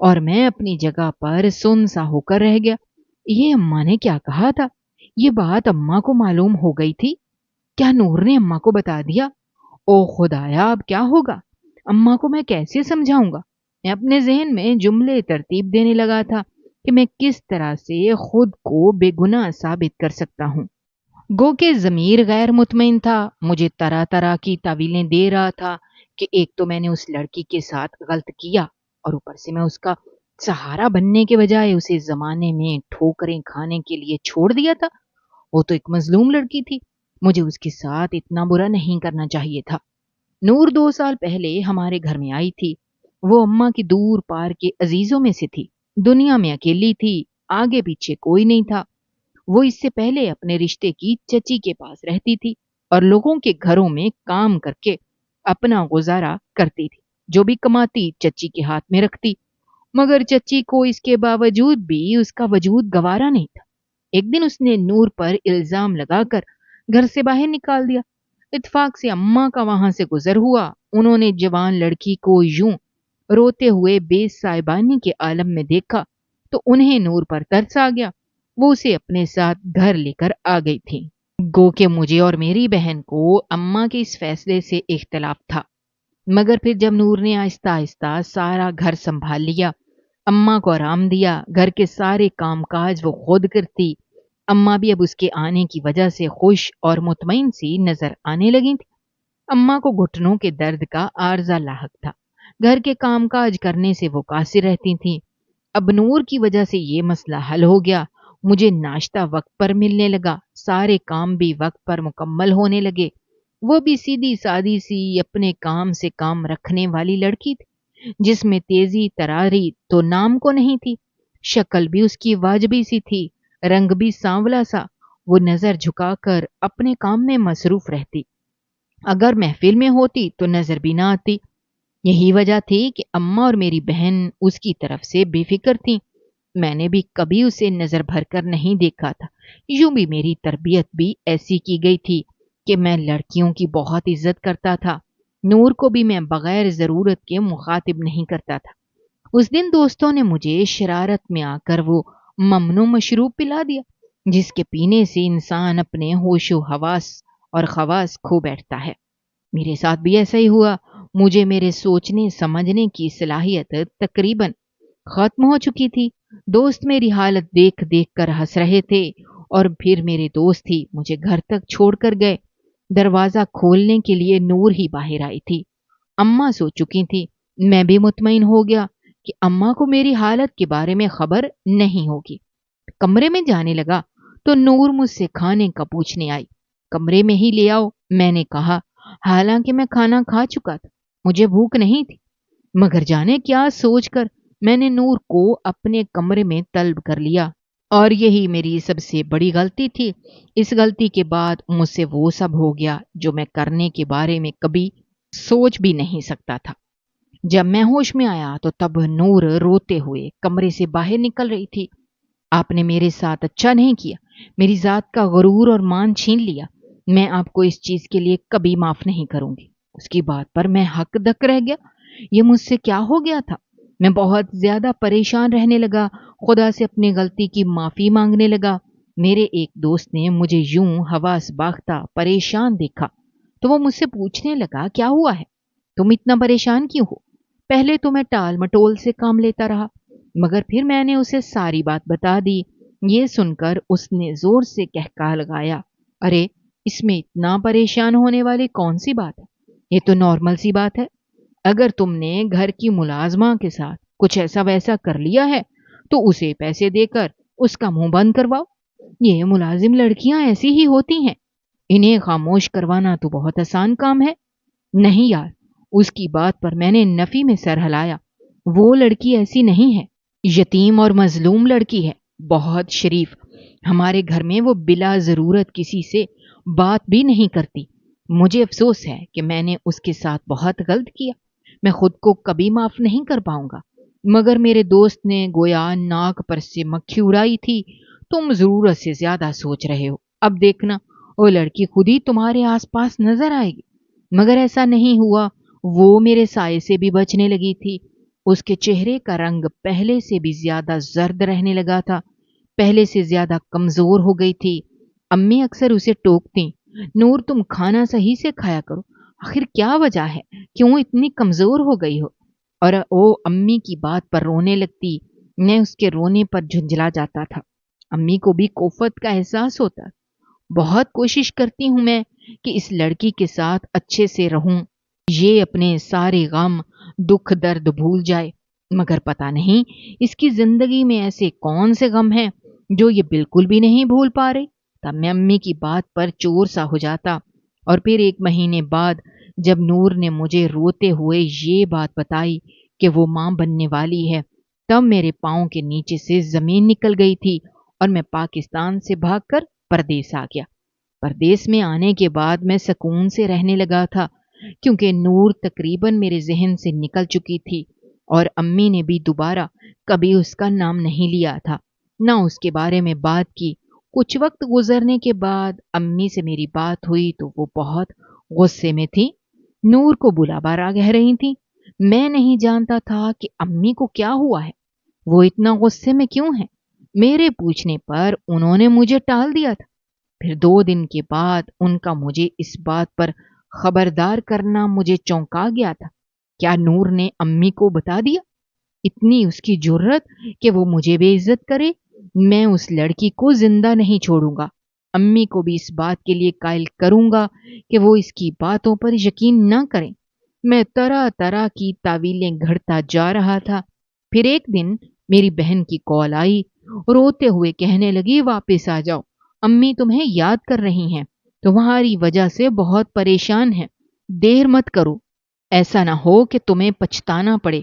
اور میں اپنی جگہ پر سن سا ہو کر رہ گیا۔ یہ اماں نے کیا کہا تھا؟ یہ بات اماں کو معلوم ہو گئی تھی؟ کیا نور نے اماں کو بتا دیا؟ او خدایا، اب کیا ہوگا؟ اماں کو میں کیسے سمجھاؤں گا؟ میں اپنے ذہن میں جملے ترتیب دینے لگا تھا کہ میں کس طرح سے خود کو بے گناہ ثابت کر سکتا ہوں۔ گو کہ ضمیر غیر مطمئن تھا، مجھے طرح طرح کی تعویلیں دے رہا تھا کہ ایک تو میں نے اس لڑکی کے ساتھ غلط کیا، اور اوپر سے میں اس کا سہارا بننے کے بجائے اسے زمانے میں ٹھوکریں کھانے کے لیے چھوڑ دیا تھا۔ وہ تو ایک مظلوم لڑکی تھی، مجھے اس کے ساتھ اتنا برا نہیں کرنا چاہیے تھا۔ نور 2 سال پہلے ہمارے گھر میں آئی تھی۔ وہ اماں کی دور پار کے عزیزوں میں سے تھی، دنیا میں اکیلی تھی، آگے پیچھے کوئی نہیں تھا۔ وہ اس سے پہلے اپنے رشتے کی چچی کے پاس رہتی تھی اور لوگوں کے گھروں میں کام کر کے اپنا گزارا کرتی تھی، جو بھی کماتی چچی کے ہاتھ میں رکھتی، مگر چچی کو اس کے باوجود بھی اس کا وجود گوارا نہیں تھا۔ ایک دن اس نے نور پر الزام لگا کر گھر سے باہر نکال دیا۔ اتفاق سے اماں کا وہاں سے گزر ہوا، انہوں نے جوان لڑکی کو یوں روتے ہوئے بے سائبانی کے عالم میں دیکھا تو انہیں نور پر ترس آ گیا۔ وہ اسے اپنے ساتھ گھر لے کر آ گئی تھی۔ گو کہ مجھے اور میری بہن کو اماں کے اس فیصلے سے اختلاف تھا، مگر پھر جب نور نے آہستہ آہستہ سارا گھر سنبھال لیا، اماں کو آرام دیا، گھر کے سارے کام کاج وہ خود کرتی، اماں بھی اب اس کے آنے کی وجہ سے خوش اور مطمئن سی نظر آنے لگی تھی۔ اماں کو گھٹنوں کے درد کا عارضہ لاحق تھا، گھر کے کام کاج کرنے سے وہ قاصر رہتی تھیں۔ اب نور کی وجہ سے یہ مسئلہ حل ہو گیا، مجھے ناشتہ وقت پر ملنے لگا، سارے کام بھی وقت پر مکمل ہونے لگے۔ وہ بھی سیدھی سادی سی اپنے کام سے کام رکھنے والی لڑکی تھی، جس میں تیزی تراری تو نام کو نہیں تھی۔ شکل بھی اس کی واجبی سی تھی، رنگ بھی سانولا سا۔ وہ نظر جھکا کر اپنے کام میں مصروف رہتی، اگر محفل میں ہوتی تو نظر بھی نہ آتی۔ یہی وجہ تھی کہ اماں اور میری بہن اس کی طرف سے بے فکر تھیں۔ میں نے بھی کبھی اسے نظر بھر کر نہیں دیکھا تھا۔ یوں بھی میری تربیت بھی ایسی کی گئی تھی کہ میں لڑکیوں کی بہت عزت کرتا تھا۔ نور کو بھی میں بغیر ضرورت کے مخاطب نہیں کرتا تھا۔ اس دن دوستوں نے مجھے شرارت میں آ کر وہ ممنوع مشروب پلا دیا، جس کے پینے سے انسان اپنے ہوش و حواس اور خواص کھو بیٹھتا ہے۔ میرے ساتھ بھی ایسا ہی ہوا۔ مجھے میرے سوچنے سمجھنے کی صلاحیت تقریباً ختم ہو چکی تھی۔ دوست میری حالت دیکھ دیکھ کر ہنس رہے تھے، اور پھر میرے دوست ہی مجھے گھر تک چھوڑ کر گئے۔ دروازہ کھولنے کے لیے نور ہی باہر آئی تھی۔ اماں سو چکی تھی۔ میں بھی مطمئن ہو گیا کہ اماں کو میری حالت کے بارے میں خبر نہیں ہوگی۔ کمرے میں جانے لگا تو نور مجھ سے کھانے کا پوچھنے آئی۔ کمرے میں ہی لے آؤ، میں نے کہا، حالانکہ میں کھانا کھا چکا تھا، مجھے بھوک نہیں تھی، مگر جانے کیا سوچ کر میں نے نور کو اپنے کمرے میں طلب کر لیا، اور یہی میری سب سے بڑی غلطی تھی۔ اس غلطی کے بعد مجھ سے وہ سب ہو گیا جو میں کرنے کے بارے میں کبھی سوچ بھی نہیں سکتا تھا۔ جب میں ہوش میں آیا تو تب نور روتے ہوئے کمرے سے باہر نکل رہی تھی۔ آپ نے میرے ساتھ اچھا نہیں کیا، میری ذات کا غرور اور مان چھین لیا۔ میں آپ کو اس چیز کے لیے کبھی معاف نہیں کروں گی۔ اس کی بات پر میں حق دک رہ گیا۔ یہ مجھ سے کیا ہو گیا تھا؟ میں بہت زیادہ پریشان رہنے لگا، خدا سے اپنی غلطی کی معافی مانگنے لگا۔ میرے ایک دوست نے مجھے یوں حواس باختہ پریشان دیکھا تو وہ مجھ سے پوچھنے لگا، کیا ہوا ہے؟ تم اتنا پریشان کیوں ہو؟ پہلے تو میں ٹال مٹول سے کام لیتا رہا، مگر پھر میں نے اسے ساری بات بتا دی۔ یہ سن کر اس نے زور سے کہکا لگایا، ارے اس میں اتنا پریشان ہونے والی کون سی بات ہے؟ یہ تو نارمل سی بات ہے۔ اگر تم نے گھر کی ملازمہ کے ساتھ کچھ ایسا ویسا کر لیا ہے تو اسے پیسے دے کر اس کا منہ بند کرواؤ۔ یہ ملازم لڑکیاں ایسی ہی ہوتی ہیں، انہیں خاموش کروانا تو بہت آسان کام ہے۔ نہیں یار، اس کی بات پر میں نے نفی میں سر ہلایا۔ وہ لڑکی ایسی نہیں ہے، یتیم اور مظلوم لڑکی ہے، بہت شریف۔ ہمارے گھر میں وہ بلا ضرورت کسی سے بات بھی نہیں کرتی۔ مجھے افسوس ہے کہ میں نے اس کے ساتھ بہت غلط کیا، میں خود کو کبھی معاف نہیں کر پاؤں گا۔ مگر میرے دوست نے گویا ناک پر سے مکھی اڑائی تھی، تم ضرورت سے زیادہ سوچ رہے ہو، اب دیکھنا وہ لڑکی خود ہی تمہارے آس پاس نظر آئے گی۔ مگر ایسا نہیں ہوا، وہ میرے سائے سے بھی بچنے لگی تھی۔ اس کے چہرے کا رنگ پہلے سے بھی زیادہ زرد رہنے لگا تھا، پہلے سے زیادہ کمزور ہو گئی تھی۔ امی اکثر اسے ٹوکتی، نور تم کھانا صحیح سے کھایا کرو، آخر کیا وجہ ہے، کیوں اتنی کمزور ہو گئی ہو؟ اور وہ امی کی بات پر رونے لگتی۔ میں اس کے رونے پر جھنجلا جاتا تھا۔ امی کو بھی کوفت کا احساس ہوتا۔ بہت کوشش کرتی ہوں میں کہ اس لڑکی کے ساتھ اچھے سے رہوں، یہ اپنے سارے غم دکھ درد بھول جائے، مگر پتہ نہیں اس کی زندگی میں ایسے کون سے غم ہیں جو یہ بالکل بھی نہیں بھول پا رہی۔ تب میں امی کی بات پر چور سا ہو جاتا، اور پھر 1 مہینے بعد جب نور نے مجھے روتے ہوئے یہ بات بتائی کہ وہ ماں بننے والی ہے، تب میرے پاؤں کے نیچے سے زمین نکل گئی تھی اور میں پاکستان سے بھاگ کر پردیس آ گیا۔ پردیس میں آنے کے بعد میں سکون سے رہنے لگا تھا، کیونکہ نور تقریباً میرے ذہن سے نکل چکی تھی، اور امی نے بھی دوبارہ کبھی اس کا نام نہیں لیا تھا، نہ اس کے بارے میں بات کی۔ کچھ وقت گزرنے کے بعد امی سے میری بات ہوئی تو وہ بہت غصے میں تھی، نور کو بلا بارا کہہ رہی تھی۔ میں نہیں جانتا تھا کہ امی کو کیا ہوا ہے، وہ اتنا غصے میں کیوں ہے۔ میرے پوچھنے پر انہوں نے مجھے ٹال دیا تھا۔ پھر 2 دن کے بعد ان کا مجھے اس بات پر خبردار کرنا مجھے چونکا گیا تھا۔ کیا نور نے امی کو بتا دیا؟ اتنی اس کی جرت کہ وہ مجھے بے عزت کرے؟ میں اس لڑکی کو زندہ نہیں چھوڑوں گا، امی کو بھی اس بات کے لیے قائل کروں گا کہ وہ اس کی باتوں پر یقین نہ کریں۔ میں طرح طرح کی تعویلیں گھڑتا جا رہا تھا۔ پھر ایک دن میری بہن کی کال آئی، روتے ہوئے کہنے لگی واپس آ جاؤ، امی تمہیں یاد کر رہی ہیں، تمہاری وجہ سے بہت پریشان ہیں، دیر مت کرو، ایسا نہ ہو کہ تمہیں پچھتانا پڑے۔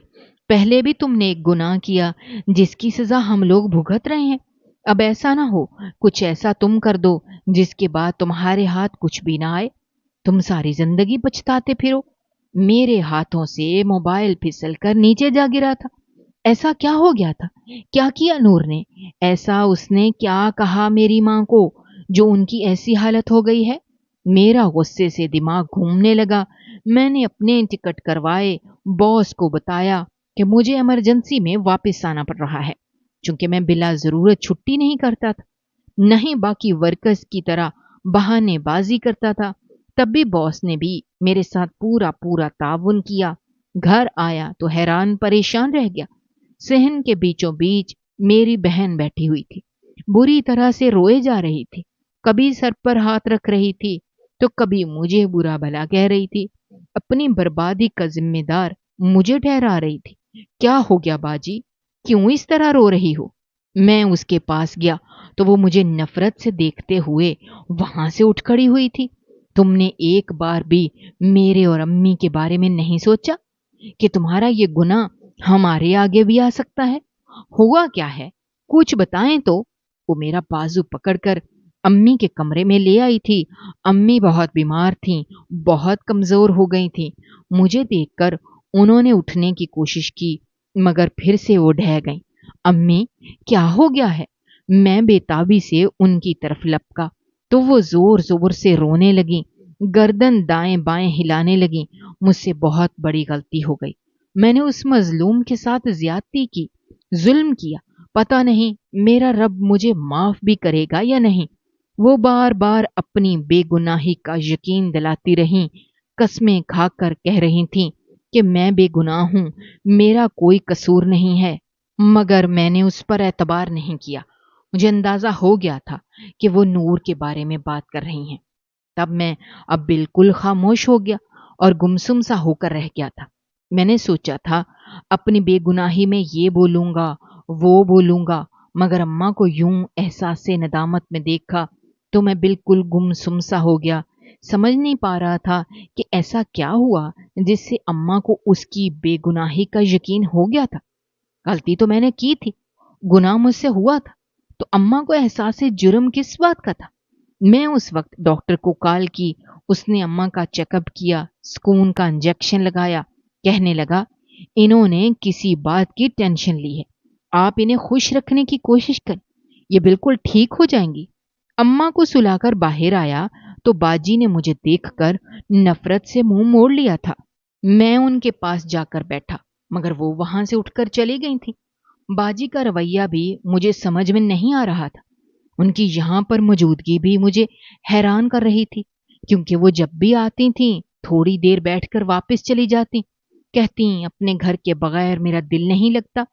پہلے بھی تم نے ایک گناہ کیا جس کی سزا ہم لوگ بھگت رہے ہیں، اب ایسا نہ ہو کچھ ایسا تم کر دو جس کے بعد تمہارے ہاتھ کچھ بھی نہ آئے، تم ساری زندگی پچھتاتے پھرو۔ میرے ہاتھوں سے موبائل پھسل کر نیچے جا گرا تھا۔ ایسا کیا ہو گیا تھا؟ کیا کیا نور نے؟ ایسا اس نے کیا کہا میری ماں کو جو ان کی ایسی حالت ہو گئی ہے؟ میرا غصے سے دماغ گھومنے لگا۔ میں نے اپنے ٹکٹ کروائے، باس کو بتایا کہ مجھے ایمرجنسی میں واپس آنا پڑ رہا ہے، چونکہ میں بلا ضرورت چھٹی نہیں کرتا تھا، نہیں باقی ورکرز کی طرح بہانے بازی کرتا تھا۔ تب بھی باس نے بھی میرے ساتھ پورا تعاون کیا۔ گھر آیا تو حیران پریشان رہ گیا۔ صحن کے بیچوں بیچ میری بہن بیٹھی ہوئی تھی، بری طرح سے روئے جا رہی تھی، کبھی سر پر ہاتھ رکھ رہی تھی تو کبھی مجھے برا بھلا کہہ رہی تھی، اپنی بربادی کا ذمہ دار مجھے ٹھہرا رہی تھی۔ کیا ہو گیا باجی، کیوں اس طرح رو رہی ہو؟ میں اس کے پاس گیا تو وہ مجھے نفرت سے دیکھتے ہوئے وہاں سے اٹھ کھڑی ہوئی تھی۔ تم نے ایک بار بھی میرے اور امی کے بارے میں نہیں سوچا کہ تمہارا یہ گناہ ہمارے آگے بھی آ سکتا ہے؟ ہوا کیا ہے؟ کچھ بتائیں تو۔ وہ میرا بازو پکڑ کر امی کے کمرے میں لے آئی تھی۔ امی بہت بیمار تھیں، بہت کمزور ہو گئی تھیں۔ مجھے دیکھ کر انہوں نے اٹھنے کی کوشش کی، مگر پھر سے وہ ڈھہ گئیں۔ امی کیا ہو گیا ہے؟ میں بے تابی سے ان کی طرف لپکا تو وہ زور زور سے رونے لگیں، گردن دائیں بائیں ہلانے لگیں۔ مجھ سے بہت بڑی غلطی ہو گئی، میں نے اس مظلوم کے ساتھ زیادتی کی، ظلم کیا، پتہ نہیں میرا رب مجھے معاف بھی کرے گا یا نہیں۔ وہ بار بار اپنی بے گناہی کا یقین دلاتی رہیں، قسمیں کھا کر کہہ رہی تھیں کہ میں بے گناہ ہوں، میرا کوئی قصور نہیں ہے، مگر میں نے اس پر اعتبار نہیں کیا۔ مجھے اندازہ ہو گیا تھا کہ وہ نور کے بارے میں بات کر رہی ہیں۔ تب میں اب بالکل خاموش ہو گیا اور گمسم سا ہو کر رہ گیا تھا۔ میں نے سوچا تھا اپنی بے گناہی میں یہ بولوں گا وہ بولوں گا، مگر اماں کو یوں احساس سے ندامت میں دیکھا تو میں بالکل گمسم سا ہو گیا۔ سمجھ نہیں پا رہا تھا کہ ایسا کیا ہوا جس سے اماں کو اس کی بے گناہی کا یقین ہو گیا تھا۔ غلطی تو میں نے کی تھی، گناہ مجھ سے ہوا تھا، تو اماں کو احساس جرم کس بات کا تھا؟ میں اس وقت ڈاکٹر کو کال کی، اس نے اماں کا چیک اپ کیا، سکون کا انجیکشن لگایا، کہنے لگا انہوں نے کسی بات کی ٹینشن لی ہے، آپ انہیں خوش رکھنے کی کوشش کریں، یہ بالکل ٹھیک ہو جائیں گی۔ اماں کو سلا کر باہر آیا تو باجی نے مجھے دیکھ کر نفرت سے منہ موڑ لیا تھا۔ میں ان کے پاس جا کر بیٹھا، مگر وہ وہاں سے اٹھ کر چلی گئی تھی۔ باجی کا رویہ بھی مجھے سمجھ میں نہیں آ رہا تھا۔ ان کی یہاں پر موجودگی بھی مجھے حیران کر رہی تھی، کیونکہ وہ جب بھی آتی تھیں تھوڑی دیر بیٹھ کر واپس چلی جاتی، کہتی اپنے گھر کے بغیر میرا دل نہیں لگتا۔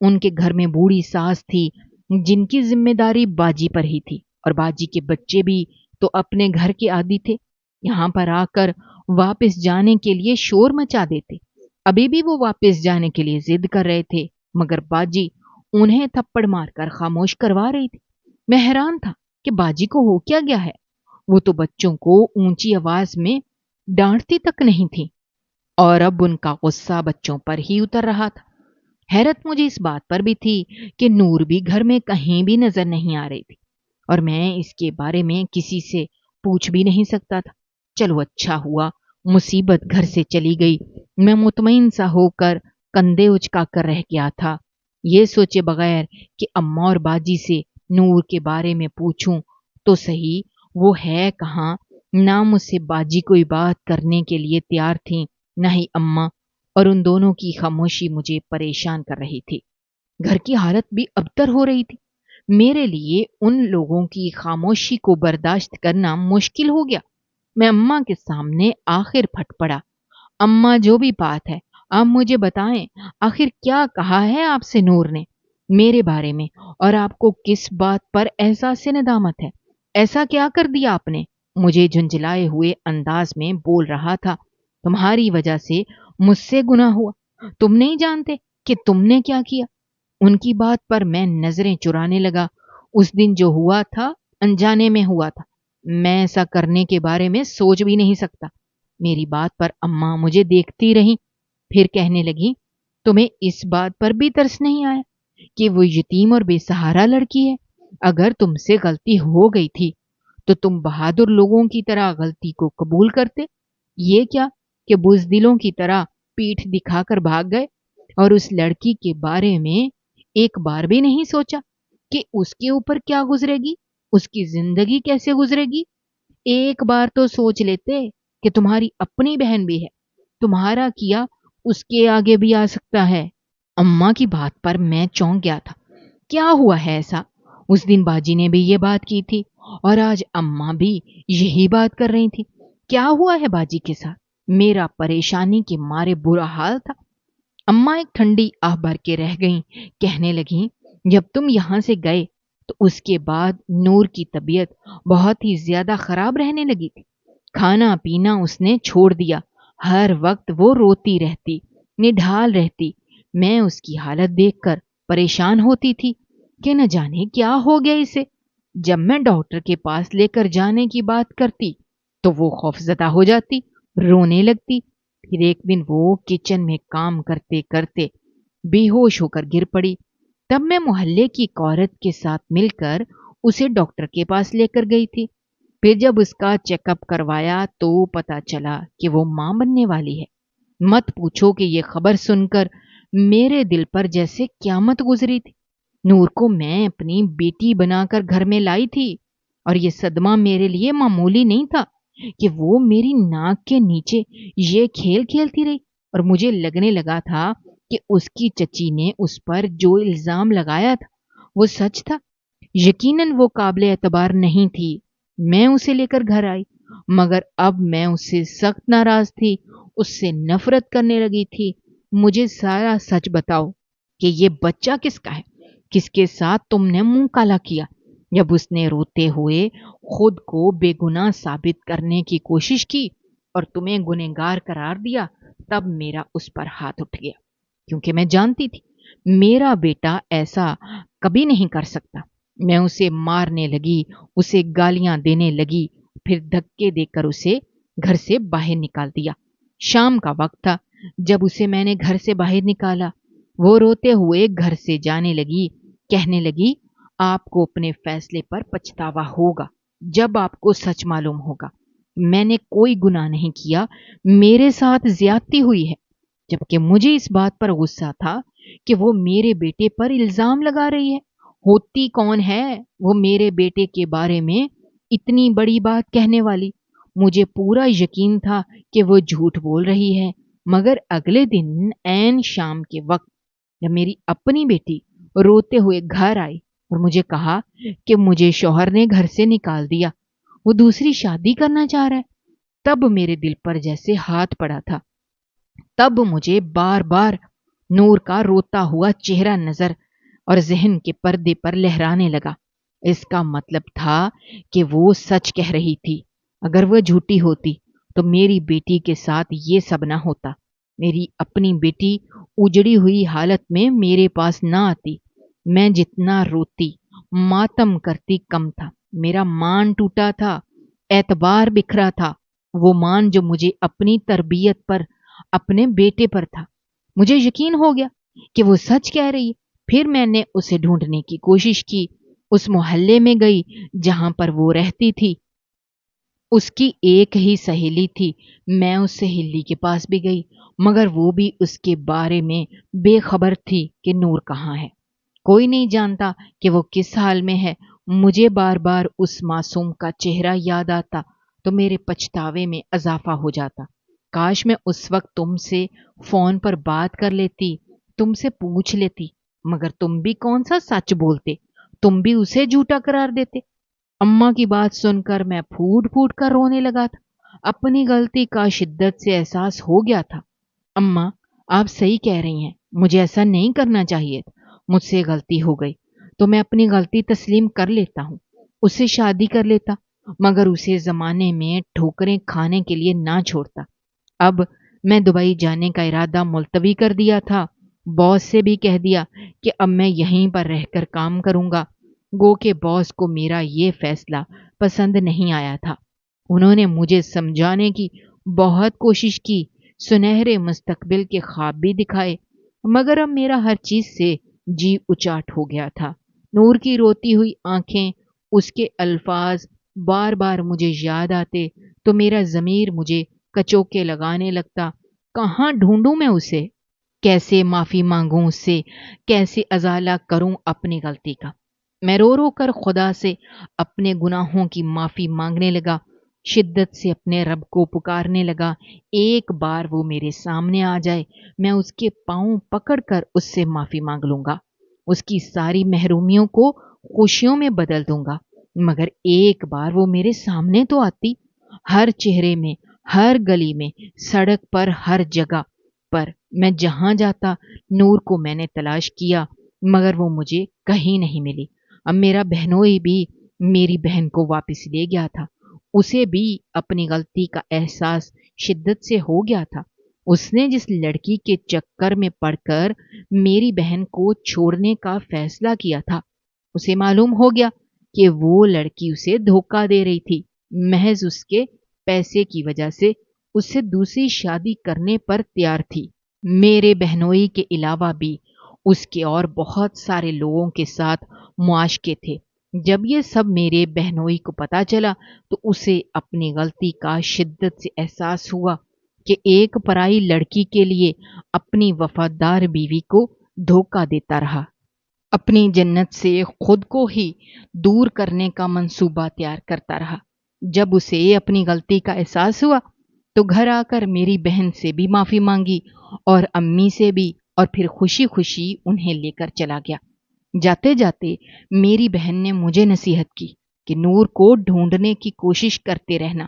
ان کے گھر میں بوڑھی ساس تھی جن کی ذمہ داری باجی پر ہی تھی، اور باجی کے بچے بھی تو اپنے گھر کے عادی تھے، یہاں پر آ کر واپس جانے کے لیے شور مچا دیتے۔ ابھی بھی وہ واپس جانے کے لیے ضد کر رہے تھے، مگر باجی انہیں تھپڑ مار کر خاموش کروا رہی تھی۔ میں حیران تھا کہ باجی کو ہو کیا گیا ہے، وہ تو بچوں کو اونچی آواز میں ڈانٹتی تک نہیں تھی، اور اب ان کا غصہ بچوں پر ہی اتر رہا تھا۔ حیرت مجھے اس بات پر بھی تھی کہ نور بھی گھر میں کہیں بھی نظر نہیں آ رہی تھی، اور میں اس کے بارے میں کسی سے پوچھ بھی نہیں سکتا تھا۔ چلو اچھا ہوا مصیبت گھر سے چلی گئی، میں مطمئن سا ہو کر کندھے اچکا کر رہ گیا تھا، یہ سوچے بغیر کہ اماں اور باجی سے نور کے بارے میں پوچھوں تو صحیح وہ ہے کہاں۔ نہ مجھ سے باجی کوئی بات کرنے کے لیے تیار تھیں، نہ ہی اماں، اور ان دونوں کی خاموشی مجھے پریشان کر رہی تھی۔ گھر کی حالت بھی ابتر ہو رہی تھی۔ میرے لیے ان لوگوں کی خاموشی کو برداشت کرنا مشکل ہو گیا۔ میں اماں کے سامنے آخر پھٹ پڑا۔ اماں جو بھی بات ہے آپ مجھے بتائیں، آخر کیا کہا ہے آپ سے نور نے میرے بارے میں، اور آپ کو کس بات پر احساس ندامت ہے؟ ایسا کیا کر دیا آپ نے؟ مجھے جھنجھلائے ہوئے انداز میں بول رہا تھا۔ تمہاری وجہ سے مجھ سے گناہ ہوا، تم نہیں جانتے کہ تم نے کیا کیا؟ ان کی بات پر میں نظریں چرانے لگا۔ اس دن جو ہوا تھا انجانے میں ہوا تھا، میں ایسا کرنے کے بارے میں سوچ بھی نہیں سکتا۔ میری بات پر اماں مجھے دیکھتی رہیں، پھر کہنے لگی، تمہیں اس بات پر بھی ترس نہیں آیا کہ وہ یتیم اور بے سہارا لڑکی ہے؟ اگر تم سے غلطی ہو گئی تھی تو تم بہادر لوگوں کی طرح غلطی کو قبول کرتے، یہ کیا کہ بزدلوں کی طرح پیٹھ دکھا کر بھاگ گئے، اور اس لڑکی کے بارے میں ایک بار بھی نہیں سوچا کہ اس کے اوپر کیا گزرے گی، اس کی زندگی کیسے گزرے گی؟ ایک بار تو سوچ لیتے کہ تمہاری اپنی بہن بھی ہے، تمہارا کیا اس کے آگے بھی آ سکتا ہے۔ اماں کی بات پر میں چونک گیا تھا۔ کیا ہوا ہے ایسا؟ اس دن باجی نے بھی یہ بات کی تھی، اور آج اماں بھی یہی بات کر رہی تھی۔ کیا ہوا ہے باجی کے ساتھ؟ میرا پریشانی کے مارے برا حال تھا۔ اماں ایک ٹھنڈی آہ بھر کے رہ گئیں، کہنے لگیں، جب تم یہاں سے گئے تو اس کے بعد نور کی طبیعت بہت ہی زیادہ خراب رہنے لگی تھی۔ کھانا پینا اس نے چھوڑ دیا، ہر وقت وہ روتی رہتی، نڈھال رہتی۔ میں اس کی حالت دیکھ کر پریشان ہوتی تھی کہ نہ جانے کیا ہو گیا اسے۔ جب میں ڈاکٹر کے پاس لے کر جانے کی بات کرتی تو وہ خوفزدہ ہو جاتی، رونے لگتی۔ پھر ایک دن وہ کچن میں کام کرتے کرتے بے ہوش ہو کر گر پڑی۔ تب میں محلے کی ایک عورت کے ساتھ مل کر اسے ڈاکٹر کے پاس لے کر گئی تھی۔ پھر جب اس کا چیک اپ کروایا تو پتا چلا کہ وہ ماں بننے والی ہے۔ مت پوچھو کہ یہ خبر سن کر میرے دل پر جیسے قیامت گزری تھی۔ نور کو میں اپنی بیٹی بنا کر گھر میں لائی تھی، اور یہ صدمہ میرے لیے معمولی نہیں تھا کہ وہ میری ناک کے نیچے یہ کھیل کھیلتی رہی، اور مجھے لگنے لگا تھا کہ اس کی چچی نے اس پر جو الزام لگایا تھا وہ سچ تھا۔ یقیناً وہ قابل اعتبار نہیں تھی۔ میں اسے لے کر گھر آئی، مگر اب میں اس سے سخت ناراض تھی، اس سے نفرت کرنے لگی تھی۔ مجھے سارا سچ بتاؤ کہ یہ بچہ کس کا ہے، کس کے ساتھ تم نے منہ کالا کیا؟ جب اس نے روتے ہوئے خود کو بے گناہ ثابت کرنے کی کوشش کی اور تمہیں گنہگار قرار دیا، تب میرا اس پر ہاتھ اٹھ گیا، کیونکہ میں جانتی تھی میرا بیٹا ایسا کبھی نہیں کر سکتا۔ میں اسے مارنے لگی، اسے گالیاں دینے لگی، پھر دھکے دے کر اسے گھر سے باہر نکال دیا۔ شام کا وقت تھا جب اسے میں نے گھر سے باہر نکالا۔ وہ روتے ہوئے گھر سے جانے لگی، کہنے لگی، آپ کو اپنے فیصلے پر پچھتاوا ہوگا جب آپ کو سچ معلوم ہوگا۔ میں نے کوئی گناہ نہیں کیا، میرے ساتھ زیادتی ہوئی ہے، جبکہ مجھے اس بات پر غصہ تھا کہ وہ میرے بیٹے پر الزام لگا رہی ہے۔ ہوتی کون ہے وہ میرے بیٹے کے بارے میں اتنی بڑی بات کہنے والی؟ مجھے پورا یقین تھا کہ وہ جھوٹ بول رہی ہے، مگر اگلے دن عین شام کے وقت جب میری اپنی بیٹی روتے ہوئے گھر آئی اور مجھے کہا کہ مجھے شوہر نے گھر سے نکال دیا، وہ دوسری شادی کرنا چاہ رہا ہے، تب میرے دل پر جیسے ہاتھ پڑا تھا۔ تب مجھے بار بار نور کا روتا ہوا چہرہ نظر اور ذہن کے پردے پر لہرانے لگا۔ اس کا مطلب تھا کہ وہ سچ کہہ رہی تھی۔ اگر وہ جھوٹی ہوتی تو میری بیٹی کے ساتھ یہ سب نہ ہوتا۔ میری اپنی بیٹی اجڑی ہوئی حالت میں میرے پاس نہ آتی۔ میں جتنا روتی ماتم کرتی کم تھا۔ میرا مان ٹوٹا تھا، اعتبار بکھرا تھا، وہ مان جو مجھے اپنی تربیت پر، اپنے بیٹے پر تھا۔ مجھے یقین ہو گیا کہ وہ سچ کہہ رہی ہے۔ پھر میں نے اسے ڈھونڈنے کی کوشش کی، اس محلے میں گئی جہاں پر وہ رہتی تھی۔ اس کی ایک ہی سہیلی تھی، میں اس سہیلی کے پاس بھی گئی، مگر وہ بھی اس کے بارے میں بے خبر تھی کہ نور کہاں ہے۔ کوئی نہیں جانتا کہ وہ کس حال میں ہے۔ مجھے بار بار اس معصوم کا چہرہ یاد آتا تو میرے پچھتاوے میں اضافہ ہو جاتا۔ کاش میں اس وقت تم سے فون پر بات کر لیتی، تم سے پوچھ لیتی، مگر تم بھی کون سا سچ بولتے، تم بھی اسے جھوٹا قرار دیتے۔ اماں کی بات سن کر میں پھوٹ پھوٹ کر رونے لگا تھا۔ اپنی غلطی کا شدت سے احساس ہو گیا تھا۔ اماں، آپ صحیح کہہ رہی ہیں، مجھے ایسا نہیں کرنا چاہیے تھا۔ مجھ سے غلطی ہو گئی تو میں اپنی غلطی تسلیم کر لیتا ہوں، اس سے شادی کر لیتا، مگر اسے زمانے میں ٹھوکریں کھانے کے لیے نہ چھوڑتا۔ اب میں دبئی جانے کا ارادہ ملتوی کر دیا تھا۔ باس سے بھی کہہ دیا کہ اب میں یہیں پر رہ کر کام کروں گا۔ گو کہ باس کو میرا یہ فیصلہ پسند نہیں آیا تھا۔ انہوں نے مجھے سمجھانے کی بہت کوشش کی، سنہرے مستقبل کے خواب بھی دکھائے، مگر اب میرا ہر چیز سے جی اچاٹ ہو گیا تھا۔ نور کی روتی ہوئی آنکھیں، اس کے الفاظ بار بار مجھے یاد آتے تو میرا ضمیر مجھے کچوکے لگانے لگتا۔ کہاں ڈھونڈوں میں اسے؟ کیسے معافی مانگوں اس سے؟ کیسے ازالہ کروں اپنی غلطی کا؟ میں رو رو کر خدا سے اپنے گناہوں کی معافی مانگنے لگا، شدت سے اپنے رب کو پکارنے لگا۔ ایک بار وہ میرے سامنے آ جائے، میں اس کے پاؤں پکڑ کر اس سے معافی مانگ لوں گا، اس کی ساری محرومیوں کو خوشیوں میں بدل دوں گا۔ مگر ایک بار وہ میرے سامنے تو آتی، ہر چہرے میں، ہر گلی میں، سڑک پر، ہر جگہ پر میں جہاں جاتا نور کو میں نے تلاش کیا، مگر وہ مجھے کہیں نہیں ملی۔ اب میرا بہنوئی بھی میری بہن کو واپس لے گیا تھا۔ اسے بھی اپنی غلطی کا احساس شدت سے ہو گیا تھا۔ اس نے جس لڑکی کے چکر میں پڑ کر میری بہن کو چھوڑنے کا فیصلہ کیا تھا، اسے معلوم ہو گیا کہ وہ لڑکی اسے دھوکہ دے رہی تھی، محض اس کے پیسے کی وجہ سے اس سے دوسری شادی کرنے پر تیار تھی۔ میرے بہنوئی کے علاوہ بھی اس کے اور بہت سارے لوگوں کے ساتھ معاشقے تھے۔ جب یہ سب میرے بہنوئی کو پتا چلا تو اسے اپنی غلطی کا شدت سے احساس ہوا کہ ایک پرائی لڑکی کے لیے اپنی وفادار بیوی کو دھوکہ دیتا رہا، اپنی جنت سے خود کو ہی دور کرنے کا منصوبہ تیار کرتا رہا۔ جب اسے اپنی غلطی کا احساس ہوا تو گھر آ کر میری بہن سے بھی معافی مانگی اور امی سے بھی، اور پھر خوشی خوشی انہیں لے کر چلا گیا۔ جاتے جاتے میری بہن نے مجھے نصیحت کی کہ نور کو ڈھونڈنے کی کوشش کرتے رہنا،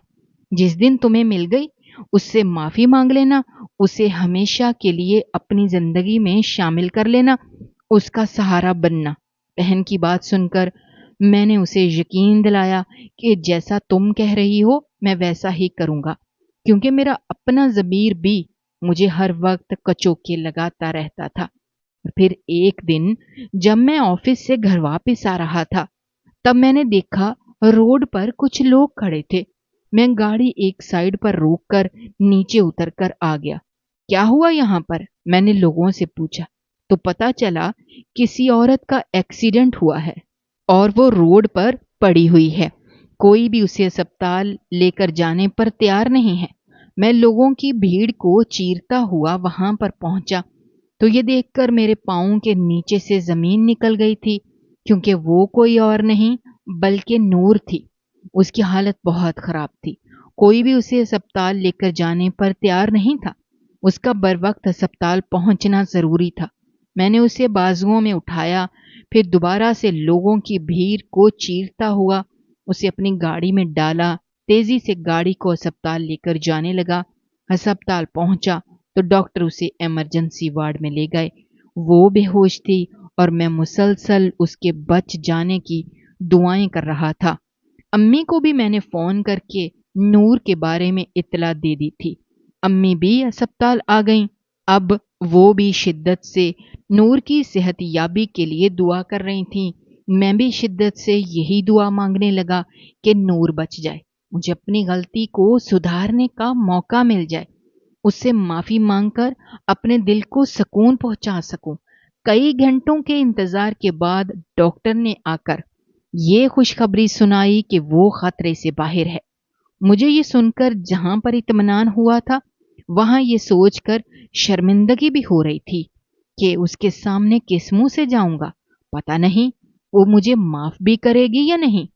جس دن تمہیں مل گئی اس سے معافی مانگ لینا، اسے ہمیشہ کے لیے اپنی زندگی میں شامل کر لینا، اس کا سہارا بننا۔ بہن کی بات سن کر میں نے اسے یقین دلایا کہ جیسا تم کہہ رہی ہو میں ویسا ہی کروں گا، کیونکہ میرا اپنا ضمیر بھی مجھے ہر وقت کچوکے لگاتا رہتا تھا۔ پھر ایک دن جب میں آفس سے گھر واپس آ رہا تھا، تب میں نے دیکھا روڈ پر کچھ لوگ کھڑے تھے۔ میں گاڑی ایک سائیڈ پر روک کر نیچے اتر کر آ گیا۔ کیا ہوا یہاں پر؟ میں نے لوگوں سے پوچھا تو پتا چلا کسی عورت کا ایکسیڈنٹ ہوا ہے اور وہ روڈ پر پڑی ہوئی ہے، کوئی بھی اسے اسپتال لے کر جانے پر تیار نہیں ہے۔ میں لوگوں کی بھیڑ کو چیرتا ہوا وہاں پر پہنچا تو یہ دیکھ کر میرے پاؤں کے نیچے سے زمین نکل گئی تھی، کیونکہ وہ کوئی اور نہیں بلکہ نور تھی۔ اس کی حالت بہت خراب تھی، کوئی بھی اسے اسپتال لے کر جانے پر تیار نہیں تھا۔ اس کا بروقت ہسپتال پہنچنا ضروری تھا۔ میں نے اسے بازوؤں میں اٹھایا، پھر دوبارہ سے لوگوں کی بھیڑ کو چیرتا ہوا اسے اپنی گاڑی میں ڈالا، تیزی سے گاڑی کو ہسپتال لے کر جانے لگا۔ ہسپتال پہنچا تو ڈاکٹر اسے ایمرجنسی وارڈ میں لے گئے۔ وہ بے ہوش تھی اور میں مسلسل اس کے بچ جانے کی دعائیں کر رہا تھا۔ امی کو بھی میں نے فون کر کے نور کے بارے میں اطلاع دے دی تھی۔ امی بھی ہسپتال آ گئیں۔ اب وہ بھی شدت سے نور کی صحت یابی کے لیے دعا کر رہی تھیں۔ میں بھی شدت سے یہی دعا مانگنے لگا کہ نور بچ جائے، مجھے اپنی غلطی کو سدھارنے کا موقع مل جائے، اس سے معافی مانگ کر اپنے دل کو سکون پہنچا سکوں۔ کئی گھنٹوں کے انتظار کے بعد ڈاکٹر نے آ کر یہ خوشخبری سنائی کہ وہ خطرے سے باہر ہے۔ مجھے یہ سن کر جہاں پر اطمینان ہوا تھا، وہاں یہ سوچ کر شرمندگی بھی ہو رہی تھی کہ اس کے سامنے کس منہ سے جاؤں گا، پتہ نہیں وہ مجھے معاف بھی کرے گی یا نہیں۔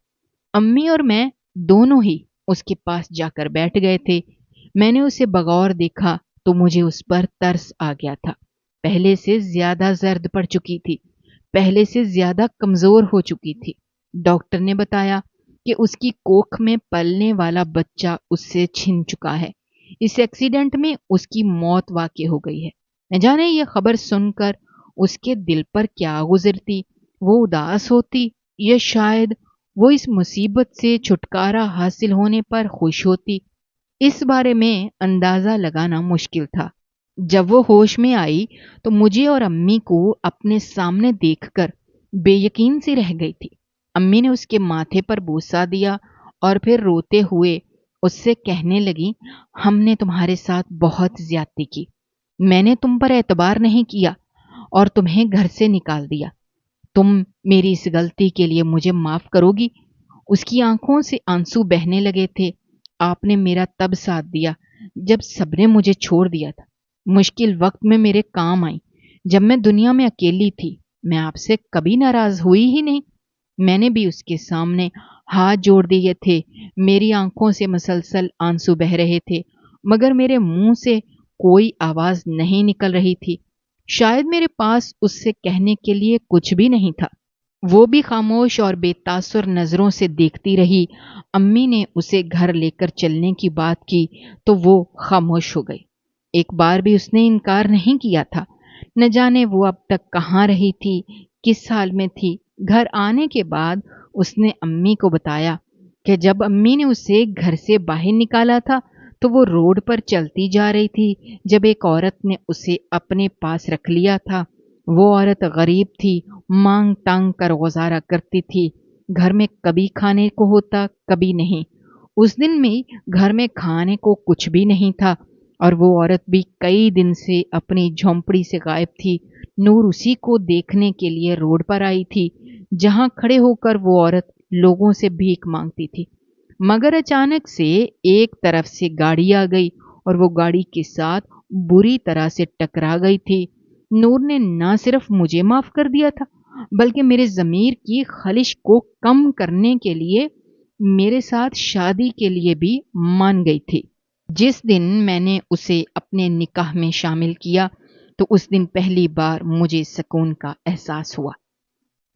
امی اور میں دونوں ہی اس کے پاس جا کر بیٹھ گئے تھے۔ میں نے اسے بغور دیکھا تو مجھے اس پر ترس آ گیا تھا۔ پہلے سے زیادہ زرد پڑ چکی تھی، پہلے سے زیادہ کمزور ہو چکی تھی۔ ڈاکٹر نے بتایا کہ اس کی کوکھ میں پلنے والا بچہ اس سے چھن چکا ہے۔ اس ایکسیڈنٹ میں اس کی موت واقع ہو گئی ہے۔ نہ جانے یہ خبر سن کر اس کے دل پر کیا گزرتی، وہ اداس ہوتی یا شاید وہ اس مصیبت سے چھٹکارا حاصل ہونے پر خوش ہوتی۔ اس بارے میں اندازہ لگانا مشکل تھا۔ جب وہ ہوش میں آئی تو مجھے اور امی کو اپنے سامنے دیکھ کر بے یقین سی رہ گئی تھی۔ امی نے اس کے ماتھے پر بوسہ دیا اور پھر روتے ہوئے اس سے کہنے لگی، ہم نے تمہارے ساتھ بہت زیادتی کی، میں نے تم پر اعتبار نہیں کیا اور تمہیں گھر سے نکال دیا، تم میری اس غلطی کے لیے مجھے معاف کرو گی؟ اس کی آنکھوں سے آنسو بہنے لگے تھے۔ آپ نے میرا تب ساتھ دیا جب سب نے مجھے چھوڑ دیا تھا، مشکل وقت میں میرے کام آئی، جب میں دنیا میں اکیلی تھی۔ میں آپ سے کبھی ناراض ہوئی ہی نہیں۔ میں نے بھی اس کے سامنے ہاتھ جوڑ دیے تھے، میری آنکھوں سے مسلسل آنسو بہ رہے تھے، مگر میرے منہ سے کوئی آواز نہیں نکل رہی تھی۔ شاید میرے پاس اس سے کہنے کے لیے کچھ بھی نہیں تھا۔ وہ بھی خاموش اور بے تاثر نظروں سے دیکھتی رہی۔ امی نے اسے گھر لے کر چلنے کی بات کی تو وہ خاموش ہو گئی۔ ایک بار بھی اس نے انکار نہیں کیا تھا۔ نہ جانے وہ اب تک کہاں رہی تھی، کس حال میں تھی۔ گھر آنے کے بعد اس نے امی کو بتایا کہ جب امی نے اسے گھر سے باہر نکالا تھا تو وہ روڈ پر چلتی جا رہی تھی جب ایک عورت نے اسے اپنے پاس رکھ لیا تھا۔ وہ عورت غریب تھی، مانگ تانگ کر گزارا کرتی تھی، گھر میں کبھی کھانے کو ہوتا کبھی نہیں۔ اس دن میں گھر میں کھانے کو کچھ بھی نہیں تھا اور وہ عورت بھی کئی دن سے اپنی جھونپڑی سے غائب تھی۔ نور اسی کو دیکھنے کے لیے روڈ پر آئی تھی جہاں کھڑے ہو کر وہ عورت لوگوں سے بھیک مانگتی تھی، مگر اچانک سے ایک طرف سے گاڑی آ گئی اور وہ گاڑی کے ساتھ بری طرح سے ٹکرا گئی تھی۔ نور نے نہ صرف مجھے معاف کر دیا تھا بلکہ میرے ضمیر کی خلش کو کم کرنے کے لیے میرے ساتھ شادی کے لیے بھی مان گئی تھی۔ جس دن میں نے اسے اپنے نکاح میں شامل کیا تو اس دن پہلی بار مجھے سکون کا احساس ہوا۔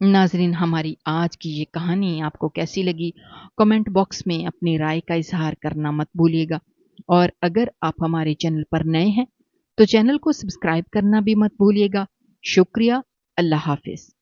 ناظرین، ہماری آج کی یہ کہانی آپ کو کیسی لگی؟ کمنٹ باکس میں اپنی رائے کا اظہار کرنا مت بھولیے گا، اور اگر آپ ہمارے چینل پر نئے ہیں تو چینل کو سبسکرائب کرنا بھی مت بھولیے گا۔ شکریہ۔ اللہ حافظ۔